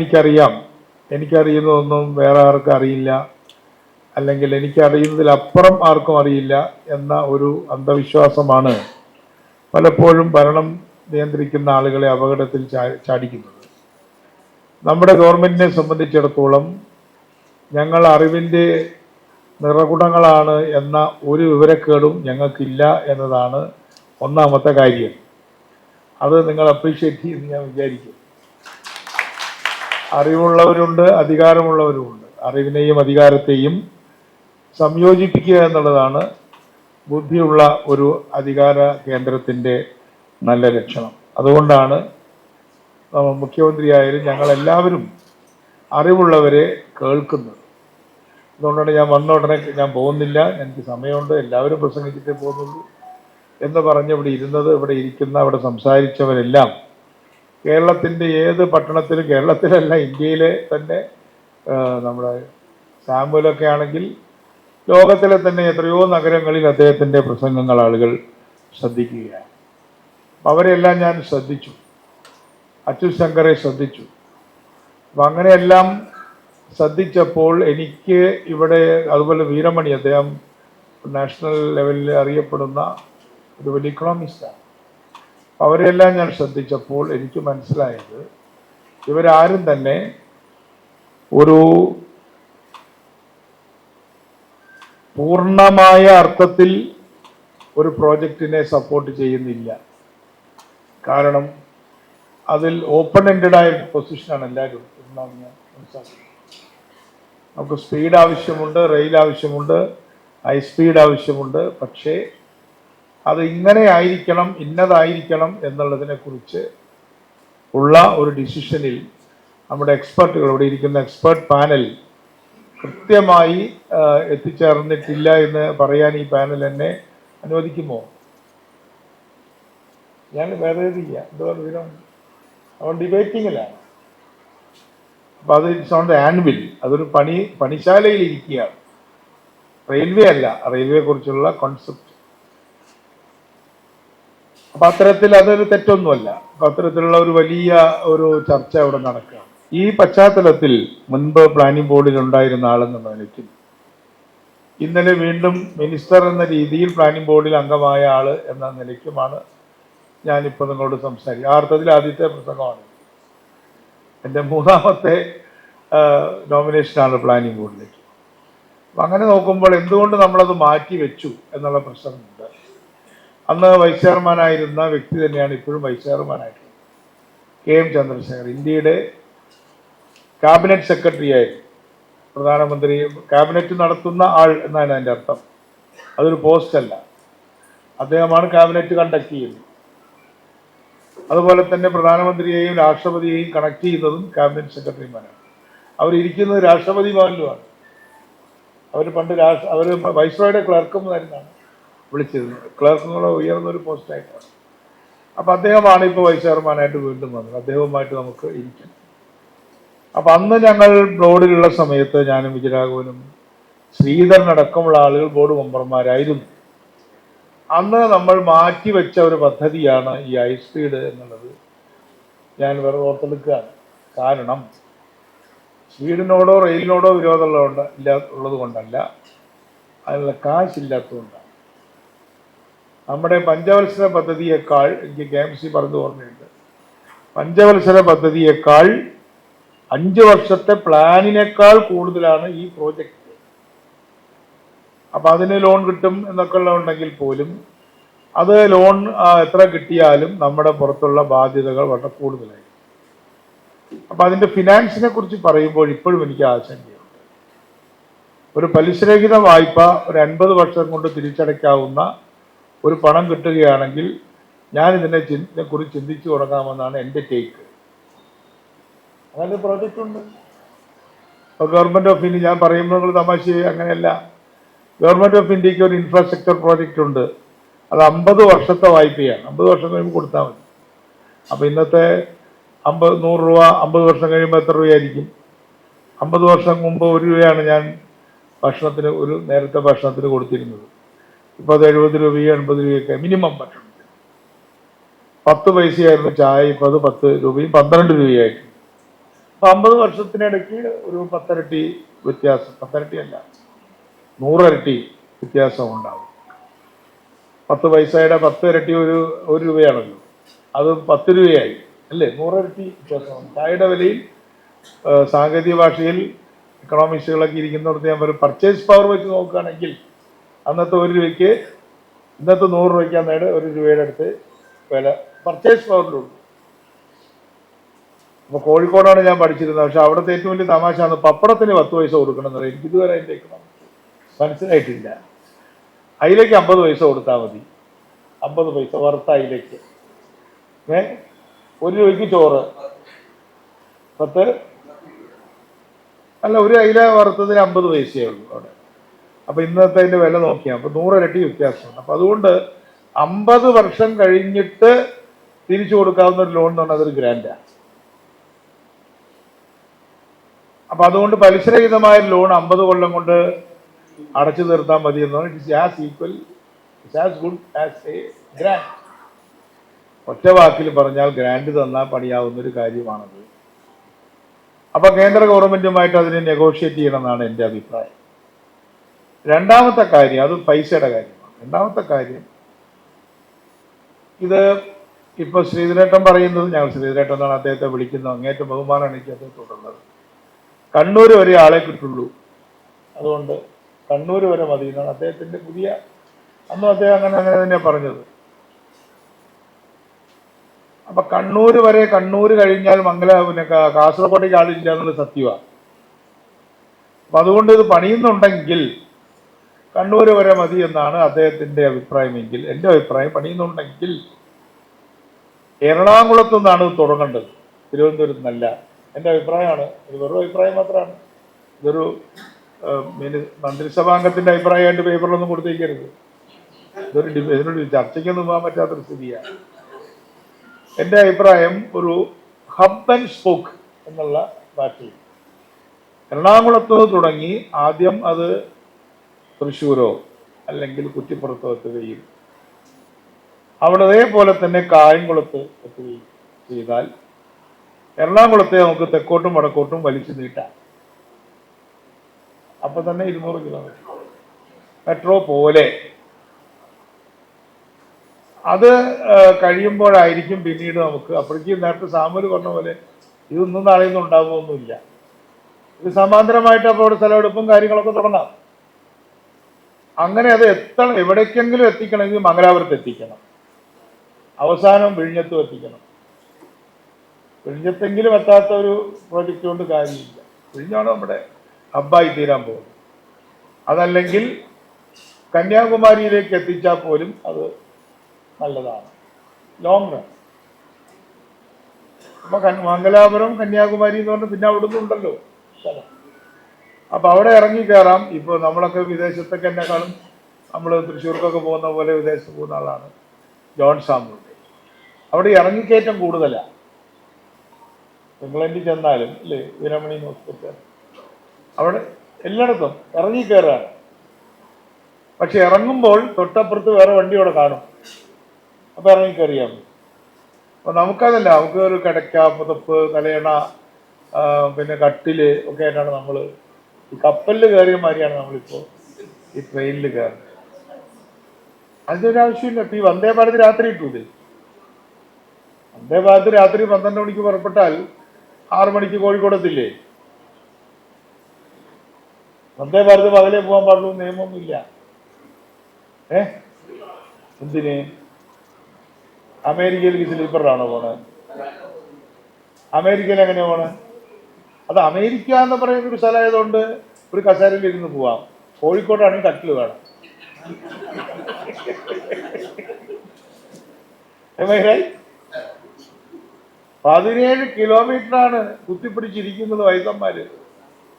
എനിക്കറിയാം, എനിക്കറിയുന്നതൊന്നും വേറെ ആർക്കും അറിയില്ല, അല്ലെങ്കിൽ എനിക്കറിയുന്നതിലപ്പുറം ആർക്കും അറിയില്ല എന്ന ഒരു അന്ധവിശ്വാസമാണ് പലപ്പോഴും ഭരണം നിയന്ത്രിക്കുന്ന ആളുകളെ അപകടത്തിൽ ചാടിക്കുന്നത്. നമ്മുടെ ഗവൺമെന്റിനെ സംബന്ധിച്ചിടത്തോളം ഞങ്ങൾ അറിവിൻ്റെ നിറകുടങ്ങളാണ് എന്ന ഒരു വിവരക്കേടും ഞങ്ങൾക്കില്ല എന്നതാണ് ഒന്നാമത്തെ കാര്യം. അത് നിങ്ങൾ അപ്രീഷിയേറ്റ് ചെയ്യുമെന്ന് ഞാൻ വിചാരിക്കും. അറിവുള്ളവരുണ്ട്, അധികാരമുള്ളവരുമുണ്ട്. അറിവിനെയും അധികാരത്തെയും സംയോജിപ്പിക്കുക എന്നുള്ളതാണ് ബുദ്ധിയുള്ള ഒരു അധികാര കേന്ദ്രത്തിൻ്റെ നല്ല ലക്ഷണം. അതുകൊണ്ടാണ് മുഖ്യമന്ത്രിയായാലും ഞങ്ങളെല്ലാവരും അറിവുള്ളവരെ കേൾക്കുന്നത്. അതുകൊണ്ടാണ് ഞാൻ വന്ന ഉടനെ ഞാൻ പോകുന്നില്ല, എനിക്ക് സമയമുണ്ട്, എല്ലാവരും പ്രസംഗിച്ചിട്ടേ പോകുന്നുള്ളൂ എന്ന് പറഞ്ഞ് ഇവിടെ ഇരുന്നത്. ഇവിടെ ഇരിക്കുന്ന, ഇവിടെ സംസാരിച്ചവരെല്ലാം കേരളത്തിൻ്റെ ഏത് പട്ടണത്തിലും, കേരളത്തിലല്ല ഇന്ത്യയിലെ തന്നെ, നമ്മുടെ സാമ്പൂലൊക്കെ ആണെങ്കിൽ ലോകത്തിലെ തന്നെ എത്രയോ നഗരങ്ങളിൽ അദ്ദേഹത്തിൻ്റെ പ്രസംഗങ്ങൾ ആളുകൾ ശ്രദ്ധിക്കുകയാണ്. അവരെല്ലാം ഞാൻ ശ്രദ്ധിച്ചു, അച്യുത് ശങ്കറെ ശ്രദ്ധിച്ചു. അപ്പം അങ്ങനെയെല്ലാം ശ്രദ്ധിച്ചപ്പോൾ എനിക്ക് ഇവിടെ, അതുപോലെ വീരമണി, അദ്ദേഹം നാഷണൽ ലെവലിൽ അറിയപ്പെടുന്ന ഒരു വലിയ ഇക്കണോമിസ്റ്റാണ്. അവരെല്ലാം ഞാൻ ശ്രദ്ധിച്ചപ്പോൾ എനിക്ക് മനസ്സിലായത് ഇവരാരും തന്നെ ഒരു പൂർണ്ണമായ അർത്ഥത്തിൽ ഒരു പ്രോജക്റ്റിനെ സപ്പോർട്ട് ചെയ്യുന്നില്ല. കാരണം അതിൽ ഓപ്പൺ എൻഡഡായ പൊസിഷനാണ് എല്ലാവരും. എന്നാണ് ഞാൻ മനസ്സിലാക്കുന്നത്. നമുക്ക് സ്പീഡ് ആവശ്യമുണ്ട്, റെയിൽ ആവശ്യമുണ്ട്, ഹൈ സ്പീഡ് ആവശ്യമുണ്ട്. പക്ഷേ അത് ഇങ്ങനെ ആയിരിക്കണം, ഇന്നതായിരിക്കണം എന്നുള്ളതിനെ കുറിച്ച് ഉള്ള ഒരു ഡിസിഷനിൽ നമ്മുടെ എക്സ്പെർട്ടുകൾ, ഇവിടെ ഇരിക്കുന്ന എക്സ്പെർട്ട് പാനൽ കൃത്യമായി എത്തിച്ചേർന്നിട്ടില്ല എന്ന് പറയാൻ ഈ പാനൽ എന്നെ അനുവദിക്കുമോ? ഞാൻ വേറെ ഇല്ല, എന്തോ അവൻ ഡിബേറ്റിങ്ങിലാണ്. അപ്പം അത് ഇറ്റ്സ് ഓൺ ദ ആൻവിൽ, അതൊരു പണിശാലയിൽ ഇരിക്കുകയാണ്, റെയിൽവേ അല്ല, റെയിൽവേ കുറിച്ചുള്ള കോൺസെപ്റ്റ്. അപ്പം അത്തരത്തിൽ അതൊരു തെറ്റൊന്നുമല്ല. അപ്പം അത്തരത്തിലുള്ള ഒരു വലിയ ഒരു ചർച്ച അവിടെ നടക്കുകയാണ്. ഈ പശ്ചാത്തലത്തിൽ മുൻപ് പ്ലാനിംഗ് ബോർഡിൽ ഉണ്ടായിരുന്ന ആളെന്ന നിലയ്ക്കും ഇന്നലെ വീണ്ടും മിനിസ്റ്റർ എന്ന രീതിയിൽ പ്ലാനിംഗ് ബോർഡിൽ അംഗമായ ആൾ എന്ന നിലയ്ക്കുമാണ് ഞാനിപ്പോൾ നിങ്ങളോട് സംസാരിക്കുക. ആ അർത്ഥത്തിൽ ആദ്യത്തെ പ്രസംഗമാണ്, എൻ്റെ മൂന്നാമത്തെ നോമിനേഷനാണ് പ്ലാനിംഗ് ബോർഡിലേക്ക്. അപ്പം അങ്ങനെ നോക്കുമ്പോൾ എന്തുകൊണ്ട് നമ്മളത് മാറ്റി വെച്ചു എന്നുള്ള പ്രശ്നമുണ്ട്. അന്ന് വൈസ് ചെയർമാനായിരുന്ന വ്യക്തി തന്നെയാണ് ഇപ്പോഴും വൈസ് ചെയർമാനായിട്ടുള്ളത്, KM ചന്ദ്രശേഖർ. ഇന്ത്യയുടെ ക്യാബിനറ്റ് സെക്രട്ടറി ആയിരുന്നു. പ്രധാനമന്ത്രി ക്യാബിനറ്റ് നടത്തുന്ന ആൾ എന്നാണ് അതിൻ്റെ അർത്ഥം. അതൊരു പോസ്റ്റല്ല, അദ്ദേഹമാണ് ക്യാബിനറ്റ് കണ്ടക്ട് ചെയ്യുന്നത്. അതുപോലെ തന്നെ പ്രധാനമന്ത്രിയെയും രാഷ്ട്രപതിയെയും കണക്ട് ചെയ്യുന്നതും ക്യാബിനറ്റ് സെക്രട്ടറിമാരാണ്. അവരിയ്ക്കുന്നത് രാഷ്ട്രപതി ഭവനിലുമാണ്. അവർ പണ്ട് അവർ വൈസ്രോയുടെ ക്ലർക്കും എന്നാണ് വിളിച്ചിരുന്നത്. ക്ലർക്കും കൂടെ ഉയർന്നൊരു പോസ്റ്റായിട്ടാണ്. അപ്പം അദ്ദേഹമാണ് ഇപ്പോൾ വൈസ് ചെയർമാനായിട്ട് വീണ്ടും വന്നത്. അദ്ദേഹവുമായിട്ട് നമുക്ക് ഇരിക്കാം. അപ്പം അന്ന് ഞങ്ങൾ ബോർഡിലുള്ള സമയത്ത് ഞാനും വിജയരാഘവനും ശ്രീധരനടക്കമുള്ള ആളുകൾ ബോർഡ് മെമ്പർമാരായിരുന്നു. അന്ന് നമ്മൾ മാറ്റിവെച്ച ഒരു പദ്ധതിയാണ് ഈ ഹൈ സ്പീഡ് എന്നുള്ളത് ഞാൻ വെറുതെ ഓർത്തെടുക്കുകയാണ്. കാരണം സ്പീഡിനോടോ റെയിലിനോടോ ഉള്ളത് കൊണ്ടല്ല, അതിനുള്ള കാശില്ലാത്തതുകൊണ്ടാണ്. നമ്മുടെ പഞ്ചവത്സര പദ്ധതിയേക്കാൾ, എനിക്ക് KMC പറഞ്ഞു ഓർമ്മയുണ്ട്, പഞ്ചവത്സര പദ്ധതിയേക്കാൾ 5 വർഷത്തെ പ്ലാനിനേക്കാൾ കൂടുതലാണ് ഈ പ്രോജക്റ്റ്. അപ്പം അതിന് ലോൺ കിട്ടും എന്നൊക്കെ ഉണ്ടെങ്കിൽ പോലും അത് ലോൺ എത്ര കിട്ടിയാലും നമ്മുടെ പുറത്തുള്ള ബാധ്യതകൾ വളരെ കൂടുതലായി. അപ്പം അതിൻ്റെ ഫിനാൻസിനെ കുറിച്ച് പറയുമ്പോൾ ഇപ്പോഴും എനിക്ക് ആശങ്കയുണ്ട്. ഒരു പലിശരഹിത വായ്പ ഒരു 50 വർഷം കൊണ്ട് തിരിച്ചടയ്ക്കാവുന്ന ഒരു പണം കിട്ടുകയാണെങ്കിൽ ഞാൻ ഇതിനെക്കുറിച്ച് ചിന്തിച്ചു തുടങ്ങാമെന്നാണ് എൻ്റെ ടേക്ക്. അങ്ങനെ പ്രോജക്റ്റ് ഉണ്ട്. ഇപ്പോൾ ഗവൺമെൻറ് ഓഫ് ഇന്ത്യ, ഞാൻ പറയുമ്പോൾ നിങ്ങൾ തമാശയായി, അങ്ങനെയല്ല. ഗവൺമെൻറ് ഓഫ് ഇന്ത്യക്ക് ഒരു ഇൻഫ്രാസ്ട്രക്ചർ പ്രോജക്റ്റ് ഉണ്ട്. അത് 50 വർഷത്തെ വായ്പയാണ്. 50 വർഷം കഴിയുമ്പോൾ കൊടുത്താൽ മതി. അപ്പോൾ ഇന്നത്തെ 100 രൂപ 50 വർഷം കഴിയുമ്പോൾ എത്ര രൂപയായിരിക്കും? 50 വർഷം മുമ്പ് 1 രൂപയാണ് ഞാൻ ഭക്ഷണത്തിന്, ഒരു നേരത്തെ ഭക്ഷണത്തിന് കൊടുത്തിരുന്നത്. ഇപ്പോൾ അത് 70 രൂപയോ 80 രൂപയൊക്കെ മിനിമം ഭക്ഷണത്തിന്. 10 പൈസയായിരുന്നു ചായ, ഇപ്പോൾ അത് 10 രൂപയും 12 രൂപയായിട്ട്. അപ്പൊ 50 വർഷത്തിനിടയ്ക്ക് ഒരു 10 ഇരട്ടി വ്യത്യാസം, 10 ഇരട്ടിയല്ല 100 ഇരട്ടി വ്യത്യാസം ഉണ്ടാവും. 10 പൈസയുടെ 10 ഇരട്ടി ഒരു രൂപയാണല്ലോ, അത് 10 രൂപയായി അല്ലേ, 100 ഇരട്ടി വ്യത്യാസമാണ്. ചായയുടെ വിലയിൽ സാങ്കേതിക ഭാഷയിൽ എക്കണോമിക്സുകളൊക്കെ ഇരിക്കുന്നിടത്ത് ഞാൻ പറയും, പർച്ചേസ് പവർ വെച്ച് നോക്കുകയാണെങ്കിൽ അന്നത്തെ 1 രൂപയ്ക്ക് ഇന്നത്തെ 100 രൂപയ്ക്ക് അന്നേരം 1 രൂപയുടെ അടുത്ത് വില പർച്ചേസ് പവറിലുള്ളൂ. അപ്പൊ കോഴിക്കോടാണ് ഞാൻ പഠിച്ചിരുന്നത്. പക്ഷെ അവിടുത്തെ ഏറ്റവും വലിയ തമാശയാണ് പപ്പടത്തിന് 10 പൈസ കൊടുക്കണം എന്ന് പറയും. എനിക്ക് ഇതുവരെ അതിൻ്റെ മനസ്സിലായിട്ടില്ല. അയിലേക്ക് 50 പൈസ കൊടുത്താൽ മതി, 50 പൈസ വറുത്ത അയിലേക്ക്. 1 രൂപയ്ക്ക് ചോറ് 10 അല്ല, ഒരു അയില വറുത്തതിന് 50 പൈസയേ ഉള്ളൂ അവിടെ. അപ്പൊ ഇന്നത്തെ അതിന്റെ വില നോക്കിയാൽ അപ്പൊ 100 ഇരട്ടി വ്യത്യാസമുണ്ട്. അപ്പൊ അതുകൊണ്ട് 50 വർഷം കഴിഞ്ഞിട്ട് തിരിച്ചു കൊടുക്കാവുന്ന ഒരു ലോൺ എന്ന് പറഞ്ഞാൽ അതൊരു ഗ്രാൻഡാണ്. അപ്പൊ അതുകൊണ്ട് പലിശരഹിതമായ ലോൺ 50 കൊല്ലം കൊണ്ട് അടച്ചു തീർത്താൽ മതി എന്നാണ്. It's as equal, it's as good as A grand. ഒറ്റ വാക്കിൽ പറഞ്ഞാൽ ഗ്രാൻഡ് തന്നാൽ പണിയാവുന്ന ഒരു കാര്യമാണത്. അപ്പൊ കേന്ദ്ര ഗവൺമെന്റുമായിട്ട് അതിനെ നെഗോഷിയേറ്റ് ചെയ്യണമെന്നാണ് എൻ്റെ അഭിപ്രായം. രണ്ടാമത്തെ കാര്യം, അത് പൈസയുടെ കാര്യമാണ്. രണ്ടാമത്തെ കാര്യം, ഇത് ഇപ്പൊ ശ്രീധരേട്ടൻ പറയുന്നത്, ഞങ്ങൾ ശ്രീധരേട്ടൻ എന്നാണ് അദ്ദേഹത്തെ വിളിക്കുന്നത്, അങ്ങേറ്റ ബഹുമാനമാണ് എനിക്ക് അദ്ദേഹത്തോടുള്ളത്. കണ്ണൂർ വരെ ആളെ കിട്ടുള്ളൂ, അതുകൊണ്ട് കണ്ണൂർ വരെ മതി എന്നാണ് അദ്ദേഹത്തിന്റെ പുതിയ, അന്നും അദ്ദേഹം അങ്ങനെ തന്നെയാണ് പറഞ്ഞത്. അപ്പൊ കണ്ണൂർ വരെ, കണ്ണൂർ കഴിഞ്ഞാൽ പിന്നെ കാസർഗോഡേക്ക് ആളില്ല എന്നുള്ളത് സത്യമാണ്. അപ്പൊ അതുകൊണ്ട് ഇത് പണിയുന്നുണ്ടെങ്കിൽ കണ്ണൂർ വരെ മതി എന്നാണ് അദ്ദേഹത്തിന്റെ അഭിപ്രായമെങ്കിൽ, എൻ്റെ അഭിപ്രായം പണിയുന്നുണ്ടെങ്കിൽ എറണാകുളത്തു നിന്നാണ് തുടങ്ങേണ്ടത്, തിരുവനന്തപുരത്ത് നിന്നല്ല. എൻ്റെ അഭിപ്രായമാണ്, ഇത് വെറും അഭിപ്രായം മാത്രമാണ്. ഇതൊരു മന്ത്രിസഭാംഗത്തിന്റെ അഭിപ്രായമായിട്ട് പേപ്പറിലൊന്നും കൊടുത്തേക്കരുത്. ഇതിനൊരു ചർച്ചയ്ക്കൊന്നും പോകാൻ പറ്റാത്തൊരു സ്ഥിതിയാണ്. എൻ്റെ അഭിപ്രായം ഒരു ഹബ് ആൻഡ് സ്പോക്ക് എന്നുള്ള ഭാഷയിൽ എറണാകുളത്ത് തുടങ്ങി ആദ്യം അത് തൃശ്ശൂരോ അല്ലെങ്കിൽ കുറ്റിപ്പുറത്തോ എത്തുകയും അവിടെ അതേപോലെ തന്നെ കായംകുളത്ത് എത്തുകയും ചെയ്താൽ എറണാകുളത്തെ നമുക്ക് തെക്കോട്ടും വടക്കോട്ടും വലിച്ചു നീട്ടാം. അപ്പൊ തന്നെ 200 കിലോമീറ്റർ മെട്രോ പോലെ. അത് കഴിയുമ്പോഴായിരിക്കും പിന്നീട് നമുക്ക്, അപ്പോഴേക്കും നേരത്തെ സാമൂല് പറഞ്ഞ പോലെ ഇതൊന്നും നാളെയൊന്നും ഉണ്ടാകുമൊന്നുമില്ല. ഇത് സമാന്തരമായിട്ട് അപ്പോൾ അവിടെ സ്ഥലമെടുപ്പും കാര്യങ്ങളൊക്കെ തുടങ്ങാം. അങ്ങനെ അത് എത്തണം, എവിടേക്കെങ്കിലും എത്തിക്കണമെങ്കിൽ മംഗലാപുരത്ത് എത്തിക്കണം, അവസാനം വിഴിഞ്ഞത്തും എത്തിക്കണം. വിഴിഞ്ഞത്തെങ്കിലും എത്താത്ത ഒരു പ്രോജക്റ്റ് കൊണ്ട് കാര്യമില്ല. വിഴിഞ്ഞാണ് നമ്മുടെ ഹബ്ബായി തീരാൻ പോകുന്നത്. അതല്ലെങ്കിൽ കന്യാകുമാരിയിലേക്ക് എത്തിച്ചാൽ പോലും അത് നല്ലതാണ്, ലോങ് റൺ. അപ്പൊ മംഗലാപുരം കന്യാകുമാരി എന്ന് പറഞ്ഞാൽ പിന്നെ അവിടെ നിന്നുണ്ടല്ലോ സ്ഥലം. അപ്പൊ അവിടെ ഇറങ്ങി കയറാം. ഇപ്പൊ നമ്മളൊക്കെ വിദേശത്തൊക്കെ എന്നെക്കാളും നമ്മൾ തൃശ്ശൂർക്കൊക്കെ പോകുന്ന പോലെ വിദേശത്ത് പോകുന്ന ആളാണ് ജോൺ സാമുവൽ. അവിടെ ഇറങ്ങിക്കയറ്റം കൂടുതലാണ്. ഇംഗ്ലണ്ടിൽ ചെന്നാലും അല്ലേ, വീരമണി ഹോസ്പിറ്റൽ, അവിടെ എല്ലായിടത്തും ഇറങ്ങിക്കയറാണ്. പക്ഷെ ഇറങ്ങുമ്പോൾ തൊട്ടപ്പുറത്ത് വേറെ വണ്ടി അവിടെ കാണും, അപ്പൊ ഇറങ്ങിക്കയറിയാൽ മതി. അപ്പൊ നമുക്കതല്ല, നമുക്ക് ഒരു കിടക്ക, പുതപ്പ്, തലയണ, പിന്നെ കട്ടില് ഒക്കെ ആയിട്ടാണ് നമ്മൾ ഈ കപ്പലിൽ കയറിയ മാതിരിയാണ് നമ്മളിപ്പോൾ ഈ ട്രെയിനിൽ കയറുന്നത്. അതിൻ്റെ ഒരു ആവശ്യമില്ല. ഇപ്പൊ ഈ വന്ദേ ഭാരത് രാത്രി ഇട്ടൂടെ? വന്ദേ ഭാരത് രാത്രി 12 മണിക്ക് പുറപ്പെട്ടാൽ 6 മണിക്ക് കോഴിക്കോട് എത്തില്ലേ? വന്ദേ ഭാരത് പകലേ പോകാൻ പാടുള്ളൂ നിയമമൊന്നുമില്ല. എന്തിന്? അമേരിക്കയിലേക്ക് സ്ലീപ്പറിലാണോ പോണത്? അമേരിക്കയിൽ എങ്ങനെയാ പോണത്? അത് അമേരിക്ക എന്ന് പറയുന്ന ഒരു സ്ഥലമായതുകൊണ്ട് ഒരു കസേരയിൽ ഇരുന്ന് പോവാം. കോഴിക്കോടാണെങ്കിൽ കട്ടിൽ വേണം. 17 കിലോമീറ്ററാണ് കുത്തിപ്പിടിച്ചിരിക്കുന്നത് വൈദ്യന്മാര്.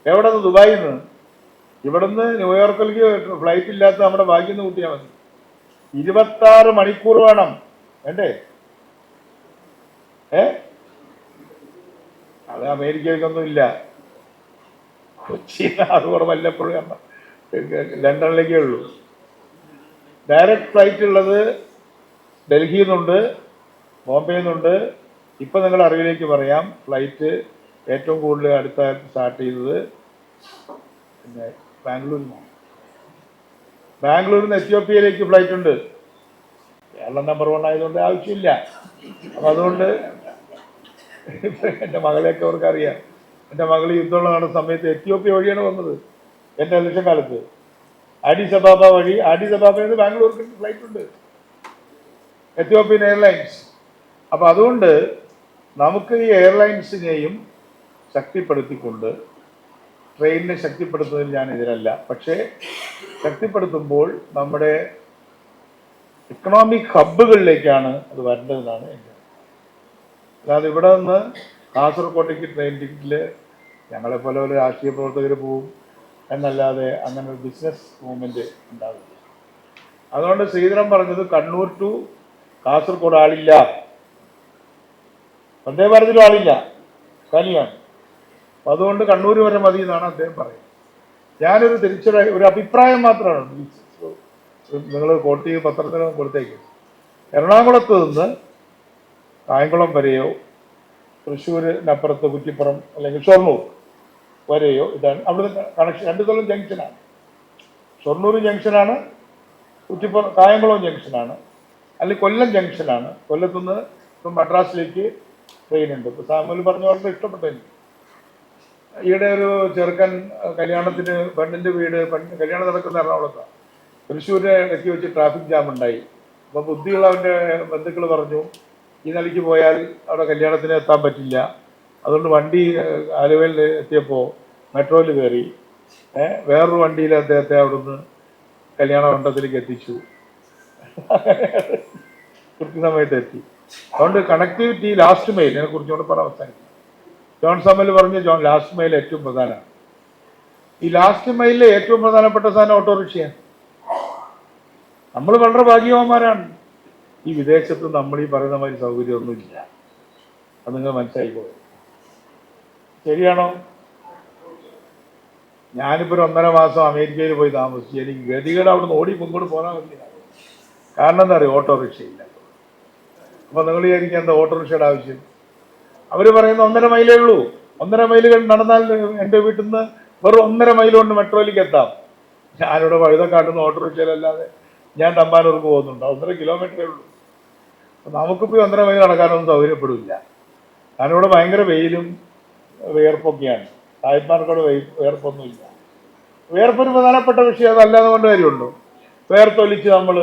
എവിടെ നിന്ന്? ദുബായിൽ നിന്ന്. ഇവിടുന്ന് ന്യൂയോർക്കിലേക്ക് ഫ്ലൈറ്റ് ഇല്ലാത്ത നമ്മുടെ ഭാഗ്യം നിന്ന് കൂട്ടിയാൽ മതി. 26 മണിക്കൂർ വേണം, വേണ്ടേ? അത് അമേരിക്കയിലേക്കൊന്നും ഇല്ല. കൊച്ചി അതുകൂടെ വല്ലപ്പോഴും ലണ്ടനിലേക്കേ ഉള്ളൂ. ഡയറക്റ്റ് ഫ്ലൈറ്റ് ഉള്ളത് ഡൽഹിയിൽ നിന്നുണ്ട്, ബോംബെയിൽ നിന്നുണ്ട്. ഇപ്പൊ നിങ്ങളുടെ അറിവിലേക്ക് പറയാം, ഫ്ലൈറ്റ് ഏറ്റവും കൂടുതൽ അടുത്ത സ്റ്റാർട്ട് ചെയ്തത് പിന്നെ ബാംഗ്ലൂരിൽ നിന്നാണ്. ബാംഗ്ലൂരിൽ നിന്ന് എത്യോപ്യയിലേക്ക് ഫ്ലൈറ്റ് ഉണ്ട്. കേരളം നമ്പർ 1 ആയതുകൊണ്ട് ആവശ്യമില്ല. അപ്പം അതുകൊണ്ട് എൻ്റെ മകളെയൊക്കെ അവർക്കറിയാം. എൻ്റെ മകൾ യുദ്ധമുള്ള നടന്ന സമയത്ത് എത്യോപ്യ വഴിയാണ് വന്നത്. എൻ്റെ ഇലക്ഷൻ കാലത്ത് ആഡിസ് അബാബ വഴി, ആഡിസ് അബാബയിൽ നിന്ന് ബാംഗ്ലൂർക്ക് ഫ്ലൈറ്റ് ഉണ്ട്, എത്യോപ്യൻ എയർലൈൻസ്. അപ്പം അതുകൊണ്ട് നമുക്ക് ഈ എയർലൈൻസിനെയും ശക്തിപ്പെടുത്തിക്കൊണ്ട്, ട്രെയിനിനെ ശക്തിപ്പെടുത്തുന്നതിൽ ഞാൻ എതിരല്ല, പക്ഷേ ശക്തിപ്പെടുത്തുമ്പോൾ നമ്മുടെ ഇക്കണോമിക് ഹബ്ബുകളിലേക്കാണ് അത് വരേണ്ടതെന്നാണ് എൻ്റെ. അല്ലാതെ ഇവിടെ നിന്ന് കാസർഗോട്ടേക്ക് ട്രെയിൻ ടിക്കറ്റിൽ ഞങ്ങളെപ്പോലെ ഒരു രാഷ്ട്രീയ പ്രവർത്തകർ പോവും എന്നല്ലാതെ അങ്ങനെ ഒരു ബിസിനസ് മൂവ്മെൻറ്റ് ഉണ്ടാവില്ല. അതുകൊണ്ട് ശ്രീധരൻ പറഞ്ഞത് കണ്ണൂർ ടു കാസർഗോഡ് ആളില്ല, വന്ദേ ഭാരതിലും ആളില്ല, കാലിയാണ്. അപ്പം അതുകൊണ്ട് കണ്ണൂർ വരെ മതി എന്നാണ് അദ്ദേഹം പറയുന്നത്. ഞാനൊരു ഒരു അഭിപ്രായം മാത്രമാണ്. നിങ്ങൾ കോട്ട് ചെയ്ത് പത്രത്തിന് കൊടുത്തേക്ക്. എറണാകുളത്ത് നിന്ന് കായംകുളം വരെയോ തൃശ്ശൂരിനപ്പുറത്ത് കുറ്റിപ്പുറം അല്ലെങ്കിൽ ഷൊർണൂർ വരെയോ ഇതാണ് അവിടുന്ന് കണക്ഷൻ. 2 സ്ഥലം ജംഗ്ഷനാണ്. ഷൊർണൂർ ജംഗ്ഷനാണ്, കുറ്റിപ്പുറം കായംകുളം ജംഗ്ഷനാണ്, അല്ലെങ്കിൽ കൊല്ലം ജംഗ്ഷനാണ്. കൊല്ലത്തുനിന്ന് ഇപ്പം മദ്രാസിലേക്ക് ട്രെയിനുണ്ട്. ഇപ്പോൾ സാമുൽ പറഞ്ഞ വളരെ ഇഷ്ടപ്പെട്ടു. ഈയിടെ ഒരു ചെറുക്കൻ കല്യാണത്തിന് പെണ്ണിൻ്റെ വീട് കല്യാണം നടക്കുന്ന എറണാകുളത്താണ്. തൃശ്ശൂരിനെ ഇടയ്ക്ക് വെച്ച് ട്രാഫിക് ജാം ഉണ്ടായി. അപ്പോൾ ബുദ്ധിയുള്ള അവൻ്റെ ബന്ധുക്കൾ പറഞ്ഞു, ഈ നിലയ്ക്ക് പോയാൽ അവിടെ കല്യാണത്തിന് എത്താൻ പറ്റില്ല, അതുകൊണ്ട് വണ്ടി ആലുവയിൽ എത്തിയപ്പോൾ മെട്രോയിൽ കയറി വേറൊരു വണ്ടിയിൽ അദ്ദേഹത്തെ അവിടുന്ന് കല്യാണ മണ്ഡപത്തിലേക്ക് എത്തിച്ചു. കൃത്യസമയത്ത് എത്തി. അതുകൊണ്ട് കണക്ടിവിറ്റി, ലാസ്റ്റ് മൈലിനെ കുറിച്ചുകൊണ്ട് പറയാൻ അവസാനിക്കും. ജോൺ സാമുവൽ പറഞ്ഞു ലാസ്റ്റ് മൈൽ ഏറ്റവും പ്രധാനമാണ്. ഈ ലാസ്റ്റ് മൈലിലെ ഏറ്റവും പ്രധാനപ്പെട്ട സാധനം ഓട്ടോറിക്ഷയാണ്. നമ്മൾ വളരെ ഭാഗ്യവാന്മാരാണ്. ഈ വിദേശത്ത് നമ്മൾ ഈ പറയുന്ന മാതിരി സൗകര്യമൊന്നുമില്ല. അത് നിങ്ങൾ മനസ്സിലായിക്കോളൂ. ശരിയാണോ? ഞാനിപ്പോൾ ഒരു 1.5 മാസം അമേരിക്കയിൽ പോയി താമസിച്ചു. എനിക്ക് ഗതികേട് അവിടുന്ന് ഓടി മുൻകൂടി പോകാൻ പറ്റില്ല. കാരണം എന്താ പറയുക, ഓട്ടോറിക്ഷയില്ല. അപ്പോൾ നിങ്ങൾ വിചാരിക്കുക എന്താ ഓട്ടോറിക്ഷയുടെ ആവശ്യം? അവർ പറയുന്നത് 1.5 മൈലേ ഉള്ളൂ. 1.5 മൈലുകൾ നടന്നാൽ എൻ്റെ വീട്ടിൽ നിന്ന് വെറും 1.5 മൈൽ കൊണ്ട് മെട്രോയിലേക്ക് എത്താം. ഞാനിവിടെ വഴുതക്കാട്ടുന്ന ഓട്ടോറിക്ഷയിലല്ലാതെ ഞാൻ തമ്പാനൂർക്ക് പോകുന്നുണ്ട്. 1.5 കിലോമീറ്ററേ ഉള്ളൂ. നമുക്കിപ്പോൾ 1.5 മൈൽ നടക്കാനൊന്നും സൗകര്യപ്പെടില്ല. കാരണം ഇവിടെ ഭയങ്കര വെയിലും വിയർപ്പൊക്കെയാണ്. സാഹിബ്മാർക്കോട് വിയർപ്പൊന്നുമില്ല. വിയർപ്പൊരു പ്രധാനപ്പെട്ട വിഷയം, അതല്ലാതെ കൊണ്ട് കാര്യമുണ്ടോ? വിയർത്തൊലിച്ച് നമ്മൾ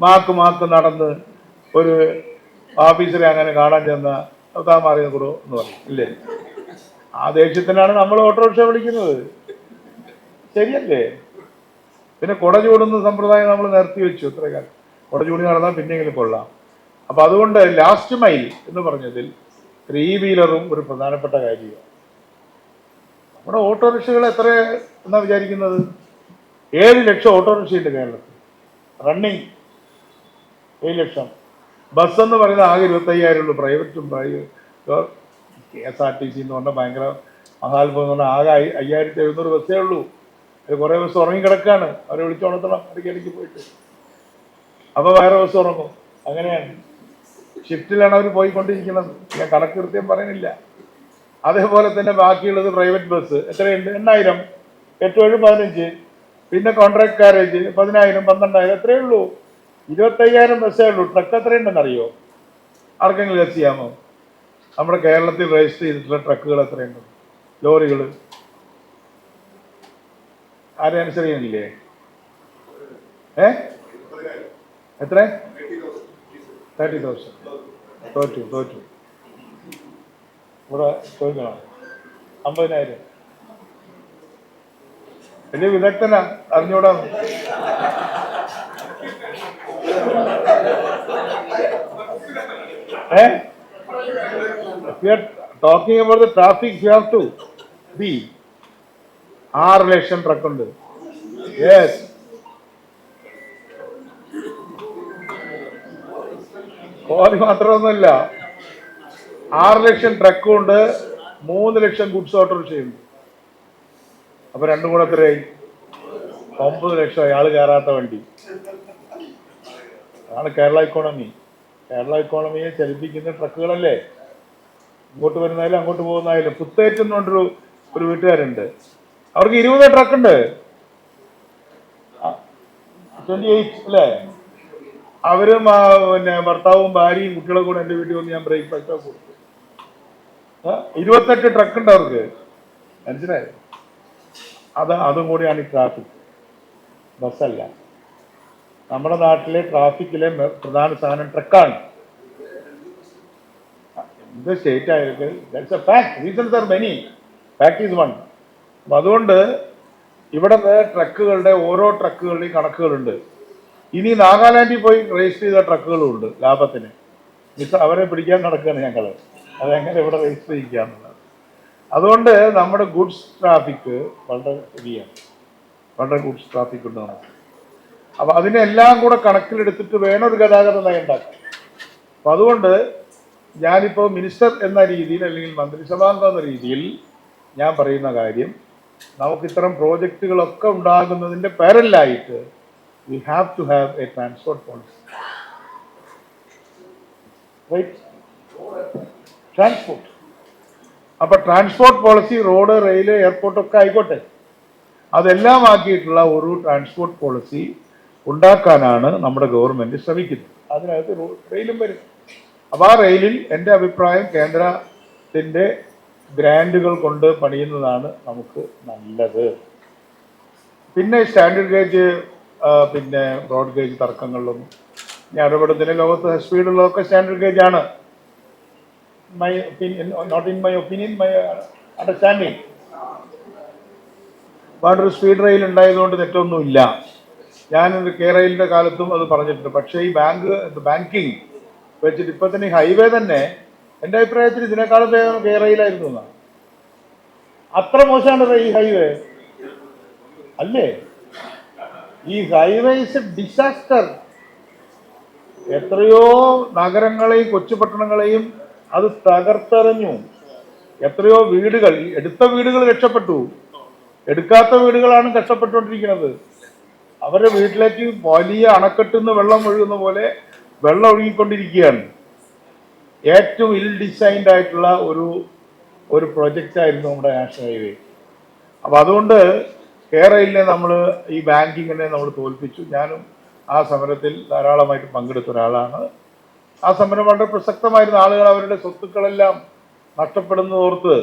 മാക്ക് നടന്ന് ഒരു ഓഫീസറെ അങ്ങനെ കാണാൻ ചെന്ന താൻ മാറിയ കൂടോ എന്ന് പറയും, ഇല്ലേ? ആ ദേഷ്യത്തിനാണ് നമ്മൾ ഓട്ടോറിക്ഷ വിളിക്കുന്നത്. ശരിയല്ലേ? പിന്നെ കുട ചൂടുന്ന സമ്പ്രദായം നമ്മൾ നിർത്തി വെച്ചു എത്ര കാലം. കുട ചൂടി നടന്നാൽ പിന്നെങ്കിലും കൊള്ളാം. അപ്പം അതുകൊണ്ട് ലാസ്റ്റ് മൈൽ എന്ന് പറഞ്ഞതിൽ 3 വീലറും ഒരു പ്രധാനപ്പെട്ട കാര്യമാണ്. നമ്മുടെ ഓട്ടോറിക്ഷകൾ എത്ര എന്നാ വിചാരിക്കുന്നത്? 7 ലക്ഷം ഓട്ടോറിക്ഷയുണ്ട് കേരളത്തിൽ റണ്ണിങ്. 7 ലക്ഷം. ബസ് എന്ന് പറയുന്നത് ആകെ 25,000 ഉള്ളൂ. പ്രൈവറ്റും KSRTC എന്ന് പറഞ്ഞാൽ ഭയങ്കര മഹാത്ഭുതം എന്ന് പറഞ്ഞാൽ ആകെ 5,700 ബസ്സേ ഉള്ളൂ. അത് കുറേ ബസ് ഉറങ്ങിക്കിടക്കാണ്. അവരെ വിളിച്ചുണർത്തണം ഇടയ്ക്കിടയ്ക്ക് പോയിട്ട്. അപ്പോൾ വേറെ ബസ് ഉറങ്ങും. അങ്ങനെയാണ്. ഷിഫ്റ്റിലാണ് അവർ പോയിക്കൊണ്ടിരിക്കുന്നത്. ഞാൻ കണക്ക് കൃത്യം പറയുന്നില്ല. അതേപോലെ തന്നെ ബാക്കിയുള്ളത് പ്രൈവറ്റ് ബസ് എത്രയുണ്ട്? 8,000, 8, 7, 15. പിന്നെ കോൺട്രാക്ട് കാരേജ് 10,000, 12,000 എത്രയേ ഉള്ളൂ. 25,000 ബസ്സേ ഉള്ളൂ. ട്രക്ക് എത്രയുണ്ടെന്നറിയോ? ആർക്കെങ്കിലും ഗസ് ചെയ്യാമോ? നമ്മുടെ കേരളത്തിൽ രജിസ്റ്റർ ചെയ്തിട്ടുള്ള ട്രക്കുകൾ എത്രയുണ്ട്? ലോറികൾ ആരെ അനുസരിക്കുന്നില്ലേ? എത്ര? 30,000. തോറ്റു. ഇവിടെ ചോദിക്കണം. 50,000. വലിയ വിദഗ്ധനാ, അറിഞ്ഞൂടാ. If you are talking about the traffic, you have to be 6 ലക്ഷം ട്രക്കുണ്ട്. യെസ്, കോലി മാത്രമൊന്നുമില്ല. 6 ലക്ഷം ട്രക്കുണ്ട്, 3 ലക്ഷം ഗുഡ്സ് ഓട്ടോറിക്ഷയുണ്ട്. അപ്പൊ രണ്ടും കൂടെ എത്രയായി? 9 ലക്ഷം അയാൾ കയറാത്ത വണ്ടി. അതാണ് കേരള ഇക്കോണമി. കേരള ഇക്കോണമിയെ ചലിപ്പിക്കുന്ന ട്രക്കുകളല്ലേ? ഇങ്ങോട്ട് വരുന്നായാലും അങ്ങോട്ട് പോകുന്നായാലും പുത്തേറ്റുന്നോണ്ടൊരു ഒരു വീട്ടുകാരുണ്ട്, അവർക്ക് 20 ട്രക്കുണ്ട്, 28 അല്ലേ. അവരും പിന്നെ ഭർത്താവും ഭാര്യയും കുട്ടികളെ കൂടെ എൻ്റെ വീട്ടിൽ വന്ന് ഞാൻ ബ്രേക്ക്ഫാസ്റ്റ് കൊടുത്തു. 28 ട്രക്കുണ്ട് അവർക്ക്, മനസ്സിലായോ? അതും കൂടിയാണ് ഈ ട്രാഫിക്. ബസ്സല്ല. നമ്മുടെ നാട്ടിലെ ട്രാഫിക്കിലെ പ്രധാന സാധനം ട്രക്കാണ്. എന്ത് സ്റ്റേറ്റ് ആയിരിക്കും, reasons are many, fact is one. അപ്പം അതുകൊണ്ട് ഇവിടുത്തെ ട്രക്കുകളുടെ ഓരോ ട്രക്കുകളുടെയും കണക്കുകളുണ്ട്. ഇനി നാഗാലാൻഡിൽ പോയി രജിസ്റ്റർ ചെയ്ത ട്രക്കുകളും ഉണ്ട് ലാഭത്തിന്. അവരെ പിടിക്കാൻ നടക്കുകയാണ് ഞങ്ങൾ, അതെങ്ങനെ ഇവിടെ രജിസ്റ്റർ ചെയ്യിക്കാന്നുള്ളത്. അതുകൊണ്ട് നമ്മുടെ ഗുഡ്സ് ട്രാഫിക് വളരെ ശരിയാണ്, വളരെ ഗുഡ്സ് ട്രാഫിക് ഉണ്ട് നമുക്ക്. അപ്പം അതിനെല്ലാം കൂടെ കണക്കിലെടുത്തിട്ട് വേണം ഒരു ഗതാഗത നയം ഉണ്ടാക്കാൻ. അപ്പം അതുകൊണ്ട് ഞാനിപ്പോൾ മിനിസ്റ്റർ എന്ന രീതിയിൽ അല്ലെങ്കിൽ മന്ത്രിസഭാംഗം എന്ന രീതിയിൽ ഞാൻ പറയുന്ന കാര്യം, നമുക്ക് ഇത്തരം പ്രോജക്റ്റുകളൊക്കെ ഉണ്ടാകുന്നതിൻ്റെ പാരലായിട്ട് we have to have a transport policy. Right? Transport. അപ്പോൾ ട്രാൻസ്പോർട്ട് പോളിസി റോഡ്, റെയില്, എയർപോർട്ടൊക്കെ ആയിക്കോട്ടെ, അതെല്ലാം ആക്കിയിട്ടുള്ള ഒരു ട്രാൻസ്പോർട്ട് പോളിസി ഉണ്ടാക്കാനാണ് നമ്മുടെ ഗവൺമെൻറ് ശ്രമിക്കുന്നത്. അതിനകത്ത് റെയിലും വരും. അപ്പോൾ ആ റെയിലിൽ എൻ്റെ അഭിപ്രായം കേന്ദ്രത്തിൻ്റെ ഗ്രാൻഡുകൾ കൊണ്ട് പണിയുന്നതാണ് നമുക്ക് നല്ലത്. പിന്നെ സ്റ്റാൻഡേർഡ് ഗേജ് പിന്നെ ബ്രോഡ് ഗേജ് തർക്കങ്ങളിലൊന്നും ഞാൻ ഇടപെടുന്നതിന് ലോകത്ത് സ്പീഡുള്ളതൊക്കെ സ്റ്റാൻഡേർഡ് ഗേജ് ആണ്. My opinion, not in my opinion, my understanding. വേറൊരു സ്പീഡ് റെയിൽ ഉണ്ടായതുകൊണ്ട് തെറ്റൊന്നുമില്ല. ഞാൻ കെ റെയിലിൻ്റെ കാലത്തും അത് പറഞ്ഞിട്ടുണ്ട്. പക്ഷേ ഈ ബാങ്കിങ് വെച്ചിട്ട് ഇപ്പം തന്നെ ഈ ഹൈവേ തന്നെ എൻ്റെ അഭിപ്രായത്തിൽ ഇതിനേക്കാളും വേഗം കെ റെയിലായിരുന്നു എന്നാണ്. അത്ര മോശമാണ് ഈ ഹൈവേ അല്ലേ? ഈ ഹൈവേ ഇസ് എ ഡിസാസ്റ്റർ. എത്രയോ നഗരങ്ങളെയും കൊച്ചുപട്ടണങ്ങളെയും അത് തകർത്തെറിഞ്ഞു. എത്രയോ വീടുകൾ, എടുത്ത വീടുകൾ രക്ഷപ്പെട്ടു, എടുക്കാത്ത വീടുകളാണ് കഷ്ടപ്പെട്ടുകൊണ്ടിരിക്കുന്നത്. അവരുടെ വീട്ടിലേക്ക് വലിയ അണക്കെട്ടിൽ നിന്ന് വെള്ളം ഒഴുകുന്ന പോലെ വെള്ളം ഒഴുകിക്കൊണ്ടിരിക്കുകയാണ്. ഏറ്റവും ഇൽ ഡിസൈൻഡ് ആയിട്ടുള്ള ഒരു പ്രൊജക്റ്റ് ആയിരുന്നു നമ്മുടെ നാഷണൽ ഹൈവേ. അപ്പം അതുകൊണ്ട് കേരളയിലെ നമ്മൾ ഈ ബാങ്കിങ്ങിനെ നമ്മൾ തോൽപ്പിച്ചു. ഞാനും ആ സമരത്തിൽ ധാരാളമായിട്ട് പങ്കെടുത്ത ഒരാളാണ്. ആ സമരം വളരെ പ്രസക്തമായിരുന്ന ആളുകൾ അവരുടെ സ്വത്തുക്കളെല്ലാം നഷ്ടപ്പെടുന്നതോർത്ത്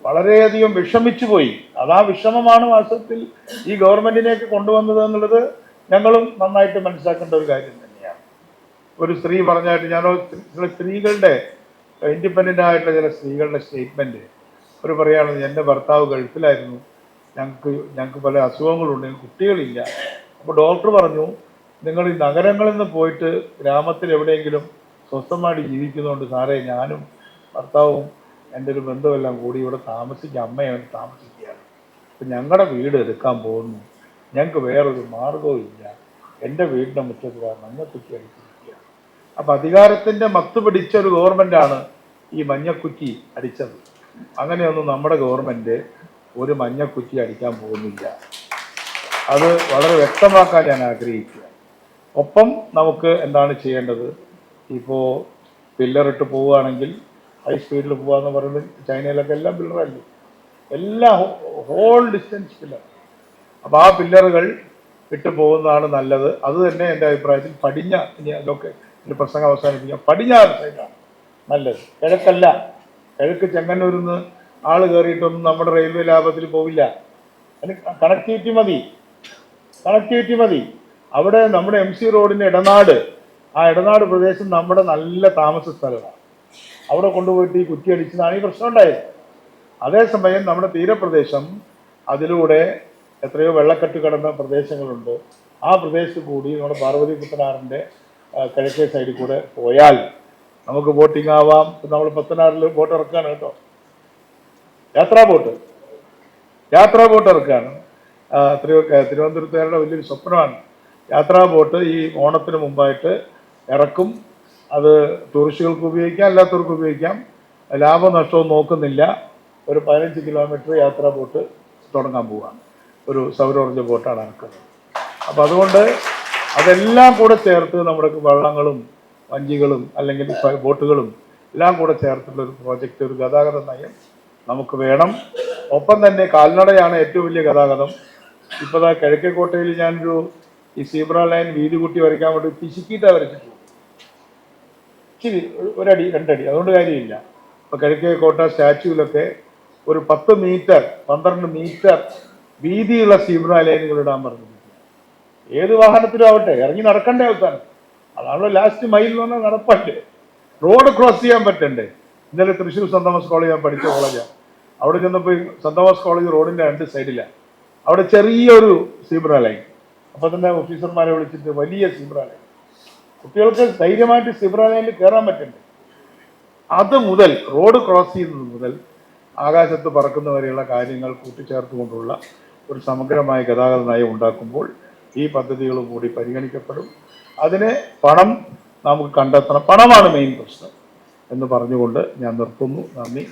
വളരെയധികം വിഷമിച്ചു പോയി. അതാ വിഷമമാണ് വാസ്തവത്തിൽ ഈ ഗവൺമെന്റിലേക്ക് കൊണ്ടുവന്നത് എന്നുള്ളത് ഞങ്ങളും നന്നായിട്ട് മനസ്സിലാക്കേണ്ട ഒരു കാര്യം തന്നെയാണ്. ഒരു സ്ത്രീ പറഞ്ഞായിട്ട് ചില സ്ത്രീകളുടെ ഇൻഡിപെൻഡൻ്റ് ആയിട്ടുള്ള ചില സ്ത്രീകളുടെ സ്റ്റേറ്റ്മെൻറ്റ് അവർ പറയുകയാണെന്ന്, എൻ്റെ ഭർത്താവ് ഗൾഫിലായിരുന്നു, ഞങ്ങൾക്ക് പല അസുഖങ്ങളുണ്ട്, കുട്ടികളില്ല. അപ്പോൾ ഡോക്ടർ പറഞ്ഞു, നിങ്ങൾ ഈ നഗരങ്ങളിൽ നിന്ന് പോയിട്ട് ഗ്രാമത്തിൽ എവിടെയെങ്കിലും സ്വസ്ഥമായിട്ട് ജീവിക്കുന്നതുകൊണ്ട് സാറേ ഞാനും ഭർത്താവും എൻ്റെ ഒരു ബന്ധുവെല്ലാം കൂടി ഇവിടെ അമ്മയെ താമസിക്കുകയാണ്. അപ്പം ഞങ്ങളുടെ വീട് എടുക്കാൻ പോകുന്നു, ഞങ്ങൾക്ക് വേറൊരു മാർഗവും ഇല്ല, എൻ്റെ വീടിൻ്റെ മുറ്റത്ത് മഞ്ഞക്കുറ്റി അടിച്ചിരിക്കുകയാണ്. അപ്പം അധികാരത്തിൻ്റെ മത്ത് പിടിച്ച ഒരു ഗവൺമെൻറ്റാണ് ഈ മഞ്ഞക്കുറ്റി അടിച്ചത്. അങ്ങനെയൊന്നും നമ്മുടെ ഗവൺമെൻറ് ഒരു മഞ്ഞക്കുറ്റി അടിക്കാൻ പോകുന്നില്ല. അത് വളരെ വ്യക്തമാക്കാൻ ഞാൻ ആഗ്രഹിക്കുക. ഒപ്പം നമുക്ക് എന്താണ് ചെയ്യേണ്ടത്? ഇപ്പോൾ പില്ലറിട്ട് പോവുകയാണെങ്കിൽ ഹൈ സ്പീഡിൽ പോകാന്ന് പറയുന്നത് ചൈനയിലൊക്കെ എല്ലാം പില്ലറല്ലേ, എല്ലാം ഹോൾ ഡിസ്റ്റൻസ് പില്ലർ. അപ്പോൾ ആ പില്ലറുകൾ ഇട്ട് പോകുന്നതാണ് നല്ലത്. അത് തന്നെ എൻ്റെ അഭിപ്രായത്തിൽ ഇതൊക്കെ ഒരു പ്രസംഗം അവസാനിപ്പിക്കാം, പടിഞ്ഞാറ് സൈഡാണ് നല്ലത്, കിഴക്കല്ല. കിഴക്ക് ചെങ്ങന്നൂരിൽ നിന്ന് ആൾ കയറിയിട്ടൊന്നും നമ്മുടെ റെയിൽവേ ലാഭത്തിൽ പോവില്ല. അതിന് കണക്ടിവിറ്റി മതി. അവിടെ നമ്മുടെ MC റോഡിൻ്റെ ഇടനാട്, ആ ഇടനാട് പ്രദേശം നമ്മുടെ നല്ല താമസ സ്ഥലമാണ്. അവിടെ കൊണ്ടുപോയിട്ട് ഈ കുറ്റിയടിച്ചതാണ് ഈ പ്രശ്നം ഉണ്ടായത്. അതേസമയം നമ്മുടെ തീരപ്രദേശം, അതിലൂടെ എത്രയോ വെള്ളക്കെട്ട് കിടന്ന പ്രദേശങ്ങളുണ്ട്. ആ പ്രദേശത്ത് കൂടി നമ്മുടെ പാർവതി പുത്തനാറിൻ്റെ കിഴക്കേ സൈഡിൽ കൂടെ പോയാൽ നമുക്ക് ബോട്ടിംഗ് ആവാം. നമ്മൾ പുത്തനാറിൽ ബോട്ട് ഇറക്കുകയാണ് കേട്ടോ, യാത്രാ ബോട്ട് ഇറക്കുകയാണ്. തിരുവനന്തപുരത്തുകാരുടെ വലിയൊരു സ്വപ്നമാണ്. യാത്രാ ബോട്ട് ഈ ഓണത്തിന് മുമ്പായിട്ട് ഇറക്കും. അത് ടൂറിസ്റ്റുകൾക്ക് ഉപയോഗിക്കാം, അല്ലാത്തവർക്ക് ഉപയോഗിക്കാം. ലാഭനഷ്ടവും നോക്കുന്നില്ല. ഒരു 15 കിലോമീറ്റർ യാത്രാ ബോട്ട് തുടങ്ങാൻ പോവുകയാണ്. ഒരു സൗരോർജ്ജ ബോട്ടാണ് ഇറക്കുന്നത്. അപ്പം അതുകൊണ്ട് അതെല്ലാം കൂടെ ചേർത്ത് നമ്മുടെ വള്ളങ്ങളും വഞ്ചികളും അല്ലെങ്കിൽ ബോട്ടുകളും എല്ലാം കൂടെ ചേർത്തുള്ള ഒരു പ്രോജക്റ്റ്, ഒരു ഗതാഗത നയം നമുക്ക് വേണം. ഒപ്പം തന്നെ കാൽനടയാണ് ഏറ്റവും വലിയ ഗതാഗതം. ഇപ്പോൾ കിഴക്കേക്കോട്ടയിൽ ഞാനൊരു ഈ സീബ്ര ലൈൻ വീതി കൂട്ടി വരയ്ക്കാൻ വേണ്ടി പിശുക്കിയിട്ടാണ് വരച്ചിട്ടുള്ളത്. ഇച്ചിരി ഒരടി 2 അടി, അതുകൊണ്ട് കാര്യമില്ല. ഇപ്പോൾ കിഴക്കേക്കോട്ട സ്റ്റാച്യൂവിലൊക്കെ ഒരു 10 മീറ്റർ 12 മീറ്റർ വീതിയുള്ള സീബ്ര ലൈനുകൾ ഇടാൻ പറഞ്ഞിരിക്കുക. ഏത് വാഹനത്തിലും ആവട്ടെ, ഇറങ്ങി നടക്കണ്ടേ അവസാനം. അതാണല്ലോ ലാസ്റ്റ് മൈൽ എന്ന് പറഞ്ഞാൽ നടപ്പല്ലേ. റോഡ് ക്രോസ് ചെയ്യാൻ പറ്റണ്ടേ. ഇന്നലെ തൃശ്ശൂർ സെന്റ് തോമസ് കോളേജ് ഞാൻ പഠിച്ച കോളേജാണ്. അവിടെ ചെന്നപ്പോൾ സെന്റ് തോമസ് കോളേജ് റോഡിന്റെ 2 സൈഡിലാണ്. അവിടെ ചെറിയൊരു സീബ്ര ലൈൻ. അപ്പോൾ തന്നെ ഓഫീസർമാരെ വിളിച്ചിട്ട് വലിയ സീബ്ര ലൈൻ. കുട്ടികൾക്ക് ധൈര്യമായിട്ട് സീബ്ര ലൈനിൽ കയറാൻ പറ്റണ്ടേ. അത് മുതൽ റോഡ് ക്രോസ് ചെയ്യുന്നത് മുതൽ ആകാശത്ത് പറക്കുന്നവരെയുള്ള കാര്യങ്ങൾ കൂട്ടിച്ചേർത്തുകൊണ്ടുള്ള ഒരു സമഗ്രമായ ഗതാഗത നയം ഉണ്ടാക്കുമ്പോൾ ഈ പദ്ധതികളും കൂടി പരിഗണിക്കപ്പെടും. അതിന് പണം നമുക്ക് കണ്ടെത്തണം. പണമാണ് മെയിൻ പ്രശ്നം എന്ന് പറഞ്ഞുകൊണ്ട് ഞാൻ നിർത്തുന്നു. നന്ദി.